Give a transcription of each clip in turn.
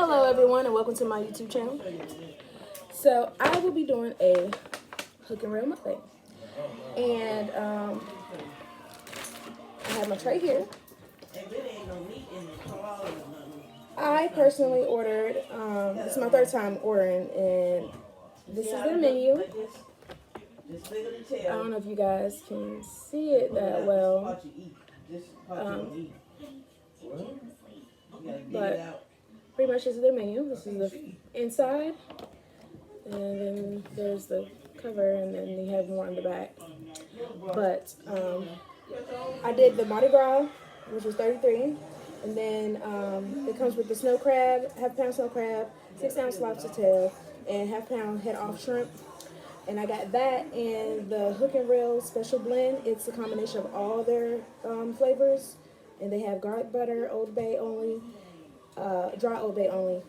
Hello everyone and welcome to my YouTube channel. So I will be doing a hook and reel mukbang. And I have my tray here. I personally ordered, this is my third time ordering, and this is their menu. I don't know if you guys can see it that well. But pretty much this is their menu. This is the inside, and then there's the cover, and then you have more on the back. But I did the Mardi Gras, which was $33, and then it comes with the snow crab, half-pound snow crab, 6-ounce lobster tail, and half-pound head-off shrimp. And I got that and the hook and reel special blend. It's a combination of all their flavors, and they have garlic butter, Old Bay only, dry Old Bay only,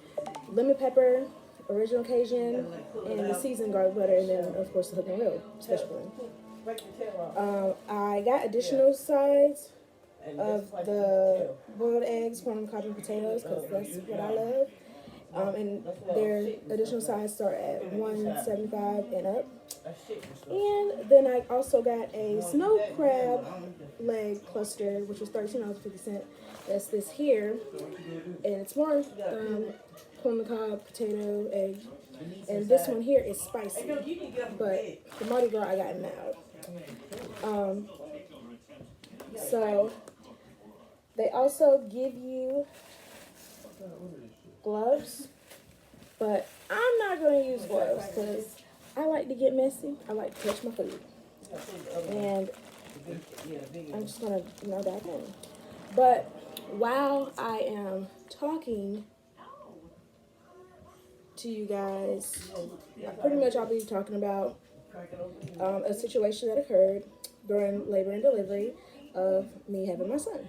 lemon pepper, original Cajun, and the seasoned garlic butter, and then of course the hook and reel special blend. I got additional sides of the boiled eggs, corn and cob and potatoes, because that's what I love. And their additional sides start at $175 and up. And then I also got a snow crab leg cluster, which was $13.50. That's this here, and it's more corn on the cob, potato, egg. And this one here is spicy, but the Mardi Gras I got now. So they also give you gloves, but I'm not going to use gloves because I like to get messy. I like to touch my food, and I'm just going to dive in. But while I am talking to you guys, pretty much I'll be talking about a situation that occurred during labor and delivery of me having my son.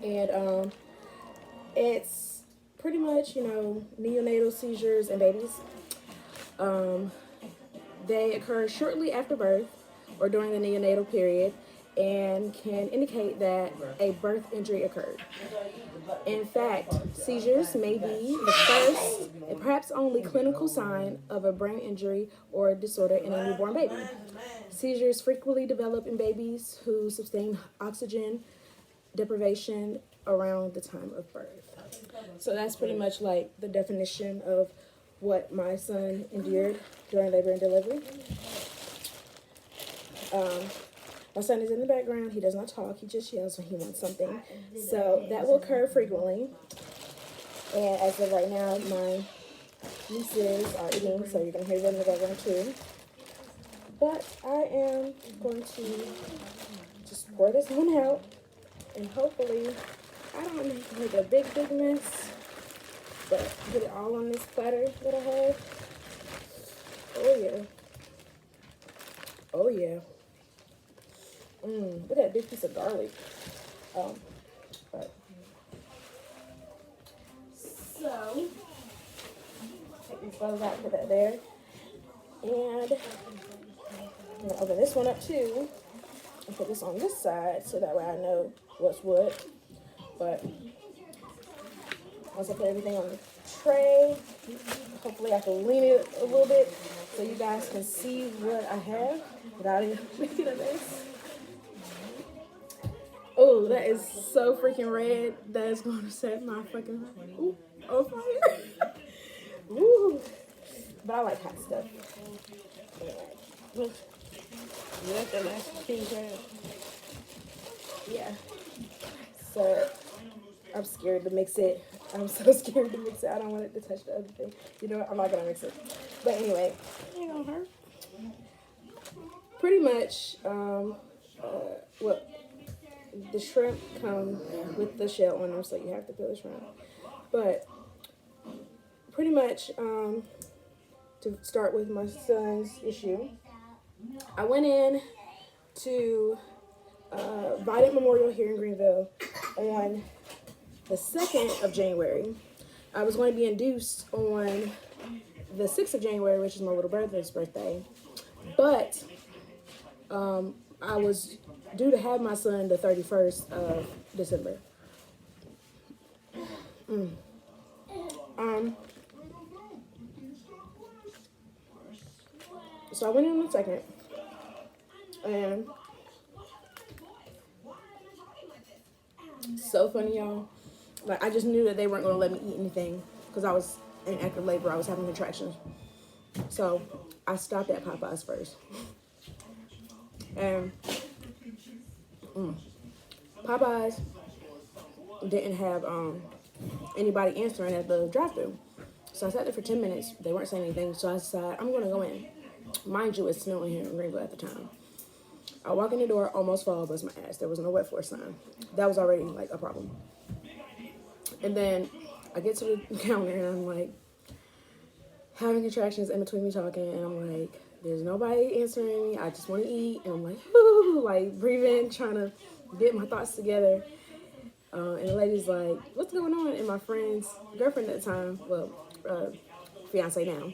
And it's pretty much, neonatal seizures in babies. They occur shortly after birth or during the neonatal period and can indicate that a birth injury occurred. In fact, seizures may be the first and perhaps only clinical sign of a brain injury or disorder in a newborn baby. Seizures frequently develop in babies who sustain oxygen deprivation around the time of birth. So that's pretty much like the definition of what my son endured during labor and delivery. My son is in the background. He does not talk. He just yells when he wants something. So that will occur frequently. And as of right now, my nieces are eating, so you're going to hear them in the background too. But I am going to just pour this one out, and hopefully I don't make a big mess, but get it all on this platter that I have. Oh yeah. Oh yeah. Look at that big piece of garlic. But so take these bugs out, put that there, and I'm gonna open this one up too, and put this on this side so that way I know what's what. But once I put everything on the tray, hopefully I can lean it a little bit so you guys can see what I have without even making a mess. Oh, that is so freaking red. That is going to set my fucking on fire. Ooh. But I like hot stuff. You like that last king crab? Yeah. So I'm scared to mix it. I'm so scared to mix it. I don't want it to touch the other thing. You know what? I'm not gonna mix it. But anyway, it ain't gonna hurt. Pretty much, the shrimp come with the shell on them, so you have to peel the shrimp. But pretty much, to start with my son's issue, I went in to Vidant Memorial here in Greenville on the 2nd of January. I was going to be induced on the 6th of January, which is my little brother's birthday. But I was due to have my son the 31st of December. So I went in a second, and so funny, y'all. Like, I just knew that they weren't going to let me eat anything because I was in active labor. I was having contractions. So I stopped at Popeyes first. And Popeyes didn't have anybody answering at the drive-thru. So I sat there for 10 minutes. They weren't saying anything. So I decided I'm going to go in. Mind you, it's snowing here in Greenville at the time. I walk in the door, almost fall, bust my ass. There was no wet floor sign. That was already like a problem. And then I get to the counter and I'm like having contractions in between me talking, and I'm like, there's nobody answering me. I just want to eat. And I'm like, whoo, like breathing, trying to get my thoughts together. And the lady's like, what's going on? And my friend's girlfriend at the time, well, fiance now,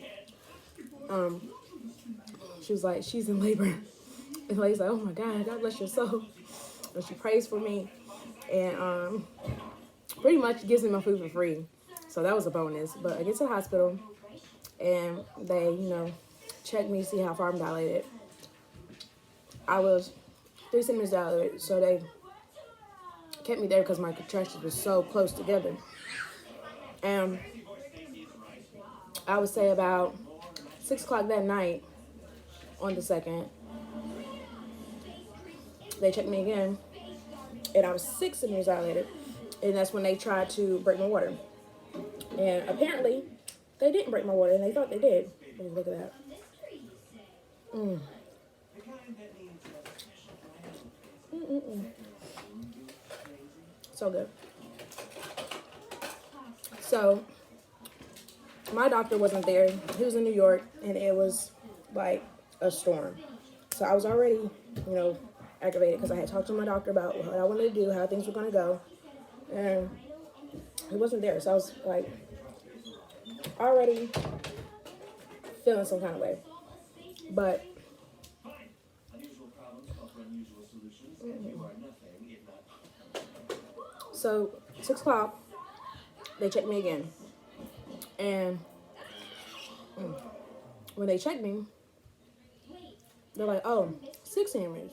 she was like, she's in labor. And the lady's like, oh my God, God bless your soul. And she prays for me. And pretty much gives me my food for free. So that was a bonus. But I get to the hospital and they, check me, see how far I'm dilated. I was 3 centimeters dilated. So they kept me there because my contractions were so close together. And I would say about 6 o'clock that night on the 2nd, they checked me again, and I was 6 centimeters dilated, and that's when they tried to break my water. And apparently, they didn't break my water, and they thought they did. Look at that. So good. So, my doctor wasn't there. He was in New York, and it was like a storm. So I was already, aggravated because I had talked to my doctor about what I wanted to do, how things were going to go. And he wasn't there. So I was like already feeling some kind of way. But so 6 o'clock, they checked me again. And when they checked me, they're like, oh, 6 centimeters.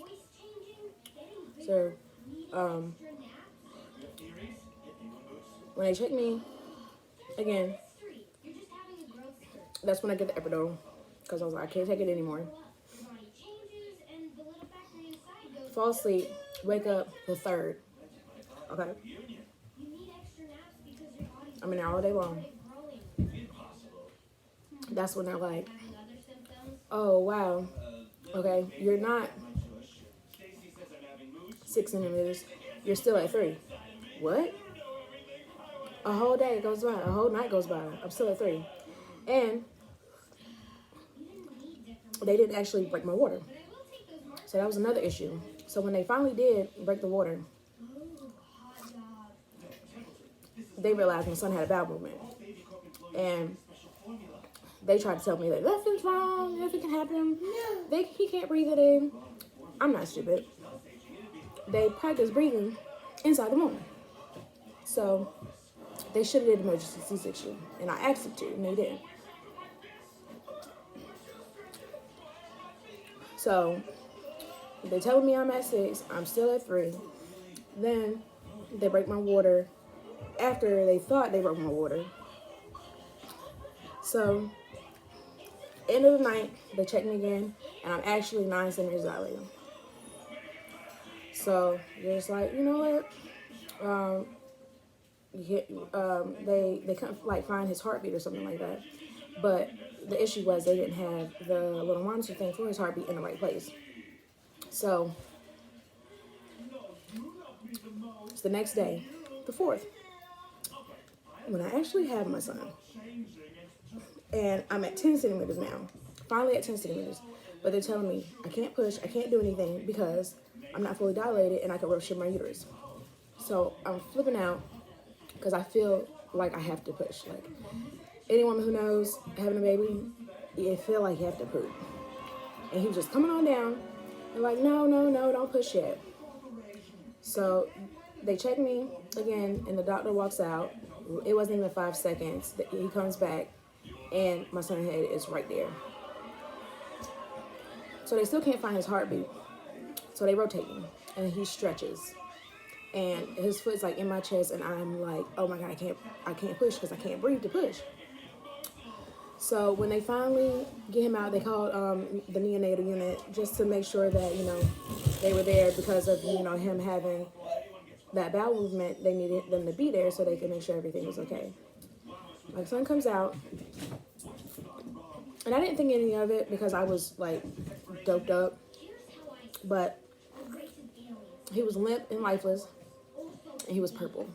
So, when they checked me again, that's when I get the epidural. Because I was like, I can't take it anymore. Fall asleep, wake up the 3rd. Okay? I'm in there all day long. That's when they're like, oh, wow. Okay, you're not 6 centimeters. You're still at 3. What? A whole day goes by. A whole night goes by. I'm still at 3. And they didn't actually break my water. So that was another issue. So when they finally did break the water, they realized my son had a bowel movement. And they tried to tell me that nothing's wrong, nothing can happen. He can't breathe it in. I'm not stupid. They practice breathing inside the womb. So they should have did emergency C-section. And I asked them to, and they did. So they telling me I'm at 6, I'm still at 3. Then they break my water after they thought they broke my water. So end of the night, they check me again, and I'm actually 9 centimeters dilated. So they're just like, you know what? They couldn't like find his heartbeat or something like that. But the issue was they didn't have the little monitor thing for his heartbeat in the right place. So it's the next day, the 4th, when I actually have my son. And I'm at 10 centimeters now. Finally at 10 centimeters. But they're telling me I can't push, I can't do anything because I'm not fully dilated and I could rupture my uterus. So I'm flipping out because I feel like I have to push. Like any woman who knows having a baby, you feel like you have to poop. And he was just coming on down and like, no, don't push yet. So they check me again and the doctor walks out. It wasn't even 5 seconds. He comes back and my son's head is right there. So they still can't find his heartbeat. So they rotate him, and he stretches, and his foot's like in my chest, and I'm like, oh my God, I can't push because I can't breathe to push. So when they finally get him out, they called the neonatal unit just to make sure that, you know, they were there because of, you know, him having that bowel movement. They needed them to be there so they could make sure everything was okay. My son comes out, and I didn't think any of it because I was like doped up, but he was limp and lifeless, and he was purple.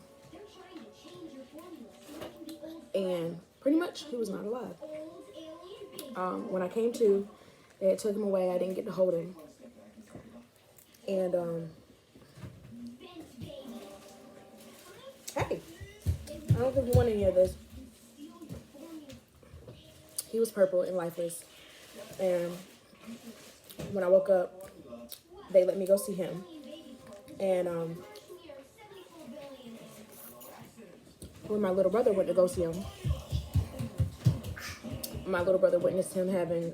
And pretty much he was not alive. When I came to, they took him away. I didn't get to hold him. And, hey, I don't think you want any of this. He was purple and lifeless. And when I woke up, they let me go see him. And when my little brother went to go see him, my little brother witnessed him having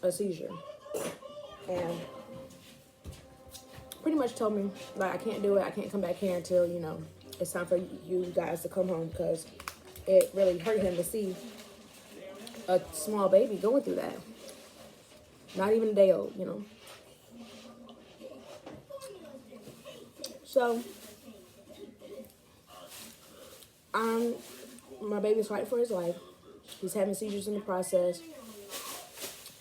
a seizure. And pretty much told me, like, I can't do it. I can't come back here until, you know, it's time for you guys to come home, because it really hurt him to see a small baby going through that. Not even a day old, you know. So, my baby's fighting for his life. He's having seizures in the process.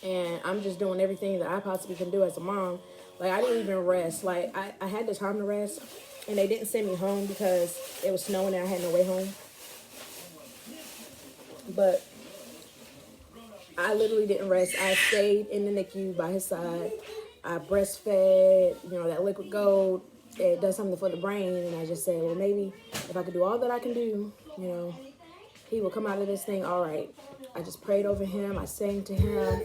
And I'm just doing everything that I possibly can do as a mom. Like, I didn't even rest. Like, I had the time to rest. And they didn't send me home because it was snowing and I had no way home. But I literally didn't rest. I stayed in the NICU by his side. I breastfed, you know, that liquid gold. It does something for the brain. And I just said, well, maybe if I could do all that I can do, you know, he will come out of this thing all right. I just prayed over him. I sang to him.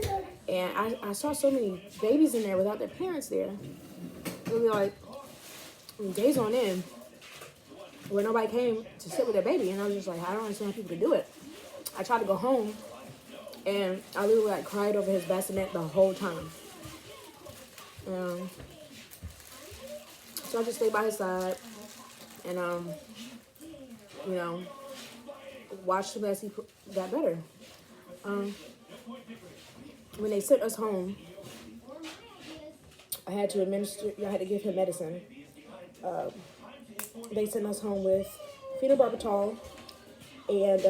And I saw so many babies in there without their parents there. It was like days on end where nobody came to sit with their baby. And I was just like, I don't understand how people can do it. I tried to go home, and I literally like cried over his bassinet the whole time. So I just stayed by his side and, you know, watched him as he got better. When they sent us home, I had to give him medicine. They sent us home with phenobarbital and,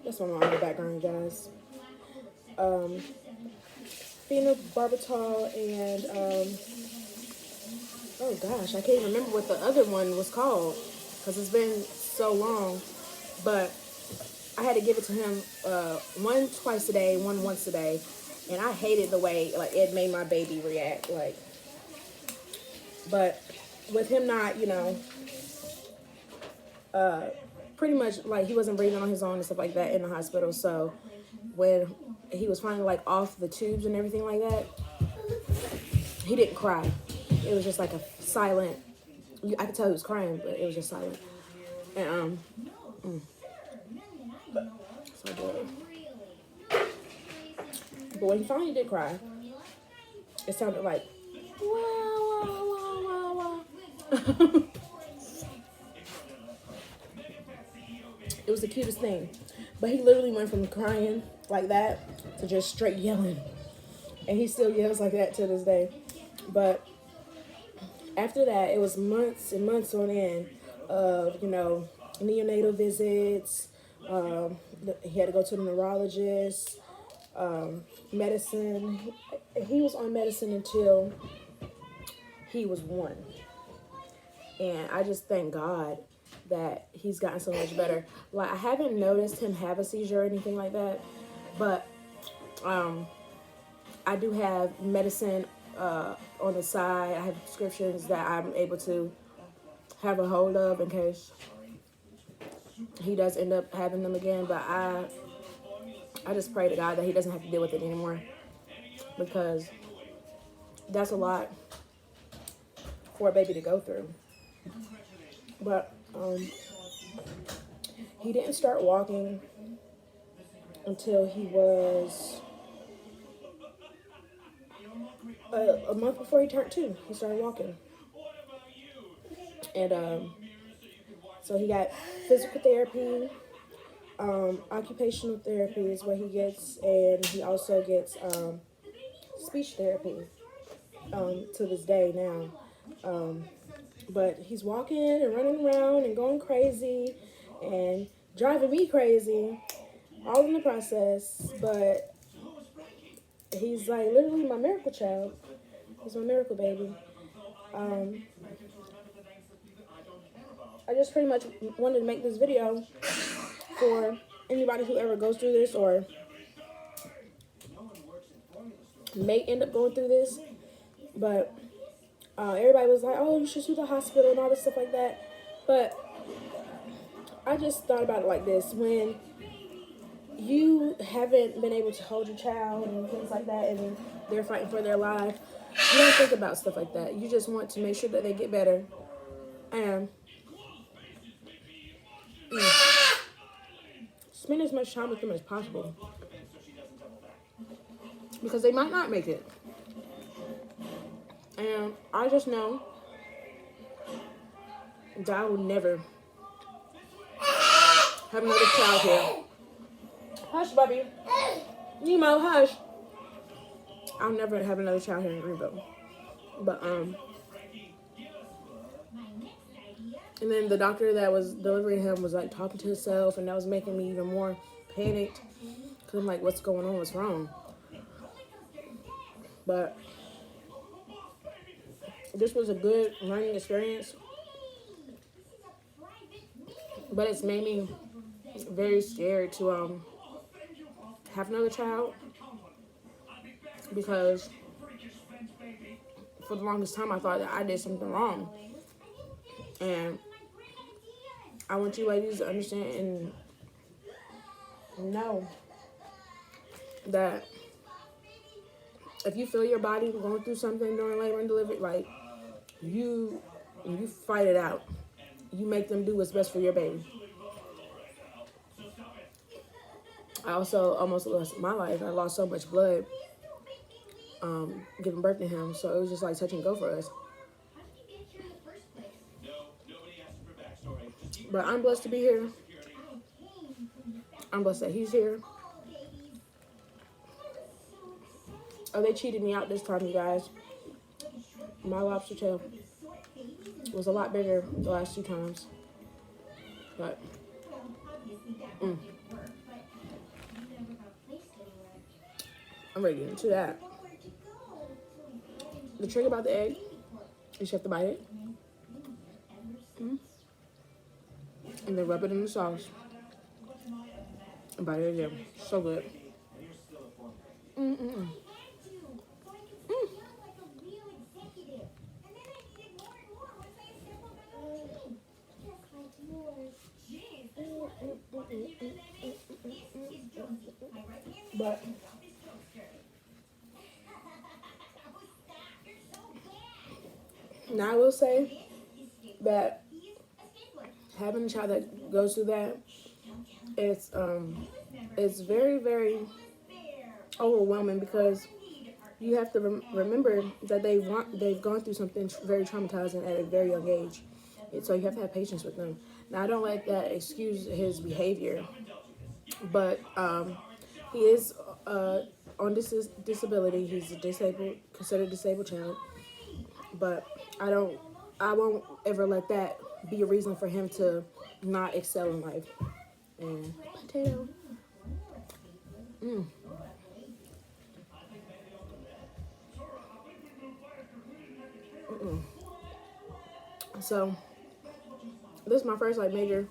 that's my mom in the background, guys. Phenobarbital and, oh gosh, I can't remember what the other one was called because it's been so long. But I had to give it to him one twice a day, one once a day. And I hated the way like it made my baby react. Like, but with him not, you know, pretty much like he wasn't breathing on his own and stuff like that in the hospital. So when he was finally like off the tubes and everything like that, he didn't cry. It was just like a silent, I could tell he was crying, but it was just silent. And so good. But when he finally did cry, it sounded like wah, wah, wah, wah, wah. It was the cutest thing. But he literally went from crying like that to just straight yelling. And he still yells like that to this day. But after that, it was months and months on end of, you know, neonatal visits. He had to go to the neurologist, medicine. He was on medicine until he was 1. And I just thank God that he's gotten so much better. Like, I haven't noticed him have a seizure or anything like that, but I do have medicine on the side. I have prescriptions that I'm able to have a hold of in case he does end up having them again. But I just pray to God that he doesn't have to deal with it anymore, because that's a lot for a baby to go through. But he didn't start walking until he was a month before he turned 2. He started walking. And so he got physical therapy, occupational therapy is what he gets, and he also gets speech therapy to this day now. But he's walking and running around and going crazy and driving me crazy, all in the process. But he's like literally my miracle child. He's my miracle baby. I just pretty much wanted to make this video for anybody who ever goes through this or may end up going through this. But everybody was like, oh, you should sue the hospital and all this stuff like that. But I just thought about it like this. When you haven't been able to hold your child and things like that, and they're fighting for their life, you don't think about stuff like that. You just want to make sure that they get better. And spend as much time with them as possible. Because they might not make it. And I just know that I will never have another child here. Hush, Bubby. Nemo, hush. I'll never have another child here in Greenville. But, and then the doctor that was delivering him was like talking to himself, and that was making me even more panicked. Because I'm like, what's going on? What's wrong? But this was a good learning experience. But it's made me very scared to have another child. Because for the longest time I thought that I did something wrong. And I want you ladies to understand and know that if you feel your body going through something during labor and delivery, like, you fight it out. You make them do what's best for your baby. I also almost lost my life. I lost so much blood giving birth to him. So it was just like touch and go for us. But I'm blessed to be here. I'm blessed that he's here. Oh, they cheated me out this time, you guys. My lobster tail was a lot bigger the last 2 times. But, I'm ready to get into that. The trick about the egg is you have to bite it. And then rub it in the sauce. And bite it again. So good. But now I will say that having a child that goes through that, it's very, very overwhelming, because you have to remember that they've gone through something very traumatizing at a very young age. So you have to have patience with them. Now, I don't let that excuse his behavior, but he is on disability. He's a considered disabled child. But I won't ever let that be a reason for him to not excel in life. And potato. So this is my first like major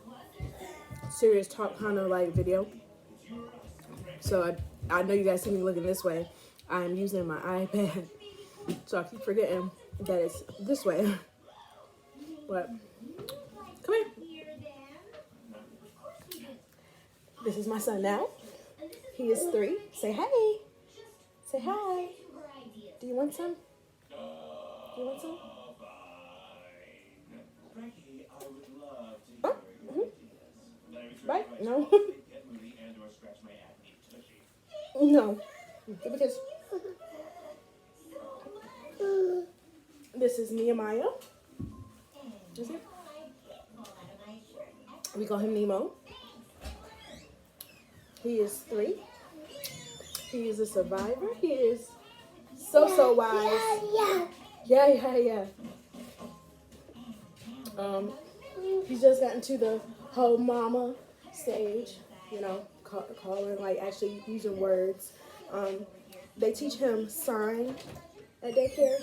serious talk kind of like video. So I know you guys see me looking this way. I'm using my iPad, so I keep forgetting that it's this way. But come here. This is my son now. He is 3. Say hi. Say hi. Do you want some? Do you want some? Oh, right? No. No. Because this is Nehemiah. Is it? We call him Nemo. He is 3. He is a survivor. He is so wise. Yeah. He's just gotten to the whole mama stage, you know, calling, like actually using words. They teach him sign at daycare.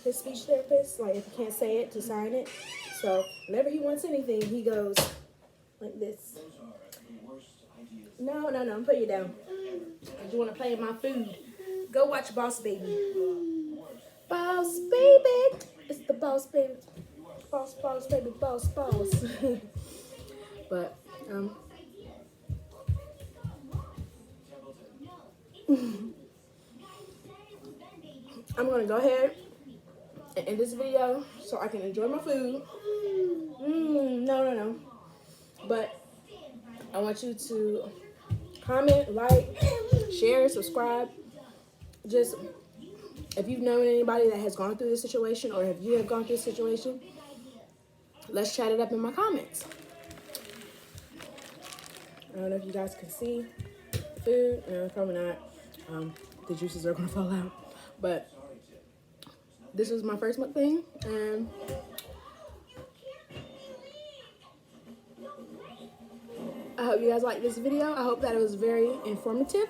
His speech therapist, like if he can't say it, to sign it. So whenever he wants anything, he goes like this. No, I'm putting you down. You want to play in my food? Go watch Boss Baby. Boss Baby, it's the Boss Baby. Boss baby, boss. But I'm gonna go ahead and end this video so I can enjoy my food. No. But I want you to comment, like, share, subscribe. Just if you've known anybody that has gone through this situation, or if you have gone through this situation, let's chat it up in my comments. I don't know if you guys can see the food. No, probably not. The juices are gonna fall out. But this was my first mukbang, and I hope you guys liked this video. I hope that it was very informative.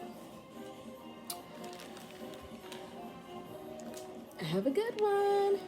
Have a good one.